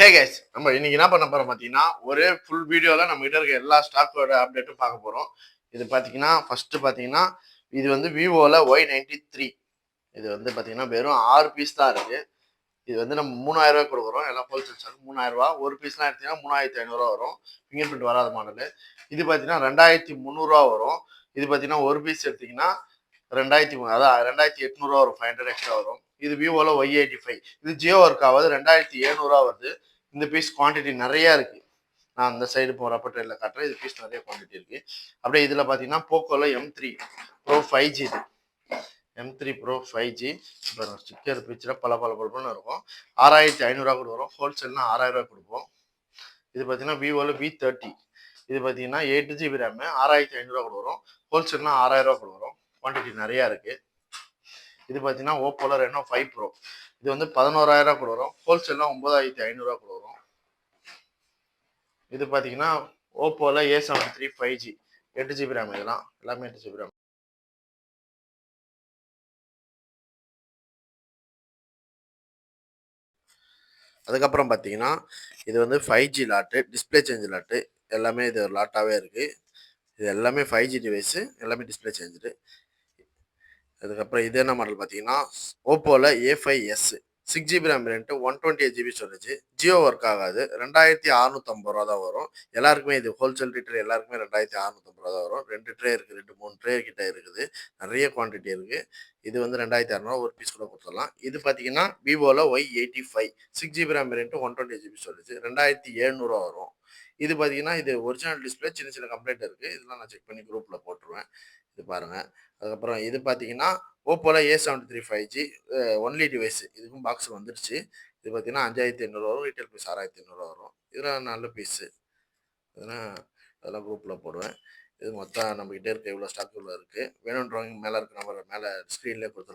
Hey guys, நம்ம இன்னைக்கு என்ன பண்ண போறோம் பார்த்தீங்கன்னா, ஒரே ஃபுல் வீடியோல நம்ம கிட்ட இருக்க எல்லா ஸ்டாக்கோட அப்டேட்டும் பார்க்க போறோம். இது பார்த்தீங்கன்னா, ஃபர்ஸ்ட் பார்த்தீங்கன்னா, இது வந்து விவோல Y93. இது வந்து பார்த்தீங்கன்னா, வெறும் 6 பீஸ் தான் இருக்கு. இது வந்து நம்ம ரூ. 3000 கொடுக்குறோம். எல்லாம் ஹோல்சேல் ஸ்டாக் ரூ. 3000. ஒரு பீஸ்லாம் எடுத்தீங்கன்னா ரூ. 3500 வரும். ஃபிங்கர் பிரிண்ட் வராத மாடலு. இது பார்த்தீங்கன்னா ரூ. 2300 வரும். இது பார்த்தீங்கன்னா ஒரு பீஸ் எடுத்தீங்கன்னா 2000 அதான் 2800 வரும். 500 எக்ஸ்ட்ரா வரும். இது விவோல Y85. இது ஜியோ ஒர்க் ஆகுது. 2700 வருது. இந்த பீஸ் குவான்டிட்டி நிறைய இருக்கு. நான் அந்த சைடு போகிறப்ப ட்ரெயினில் காட்டுறேன். இது பீஸ் நிறைய குவான்டிட்டி இருக்கு. அப்படியே இதில் பார்த்தீங்கன்னா போக்கோல M3 Pro 5G இது. M3 Pro 5G இப்போ ஸ்டிக்கர் பிக்சர் பல இருக்கும். 6500 கூட வரும். ஹோல்சேல்னா 6000 கொடுப்போம். இது பார்த்தீங்கன்னா விவோல V30. இது பார்த்தீங்கன்னா 8GB RAM 6500 கூட வரும். ஹோல்சேல்னா 6000 கூட வரும். குவான்டிட்டி நிறையா இருக்கு. இது பார்த்தீங்கன்னா ஓப்போல ரெனோ 5 Pro. இது வந்து 11000 கூட வரும். ஹோல்சேல்னா 9500 கூட வரும். இது பார்த்தீங்கன்னா ஓப்போல A73 5G 8GB RAM. இதெல்லாம் எல்லாமே 8GB RAM. அதுக்கப்புறம் பார்த்தீங்கன்னா இது வந்து 5G lot, display change lot, எல்லாமே இது ஒரு லாட்டாகவே இருக்குது. இது எல்லாமே 5G டிவைஸு, எல்லாமே டிஸ்பிளே சேஞ்சு. அதுக்கப்புறம் இது என்ன மாடல் பார்த்தீங்கன்னா ஓப்போல A5s 6GB RAM variant 128GB storage. Jio work ஆகாது. 2650 தான் வரும். எல்லாருக்குமே இது ஹோல்சேல் ரீட்டைல் எல்லாருக்குமே 2650 தான் வரும். 2 ட்ரே இருக்குது, 3 ட்ரே கிட்ட இருக்குது. நிறைய குவான்டிட்டி இருக்குது. இது வந்து 2600 ஒரு பீஸ் கூட கொடுத்துடலாம். இது பார்த்தீங்கன்னா விவோல Y85 6GB RAM variant 128GB storage 2700 வரும். இது பார்த்தீங்கன்னா இது ஒரிஜினல் டிஸ்பிளே, சின்ன சின்ன கம்ப்ளைண்ட் இருக்குது. இதெல்லாம் நான் செக் பண்ணி குரூப்பில் போட்டுருவேன். இது பாருங்கள். அதுக்கப்புறம் இது பார்த்தீங்கன்னா ஓப்போல A73 5G ஒன்லி டிவைஸ். இதுக்கும் பாக்ஸ் வந்துருச்சு. இது பார்த்தீங்கன்னா 5800 வரும். ரீட்டைல் பீஸ் 6800 வரும். இதெல்லாம் நல்ல பீஸு. அதெல்லாம் குரூப்பில் போடுவேன். இது மொத்தம் நம்மகிட்ட இருக்க இவ்வளோ ஸ்டாக் இவ்வளோ இருக்குது. வேணுன்றவங்க மேலே இருக்க நம்பர் மேலே ஸ்க்ரீன்லேயே கொடுத்துருக்கோம்.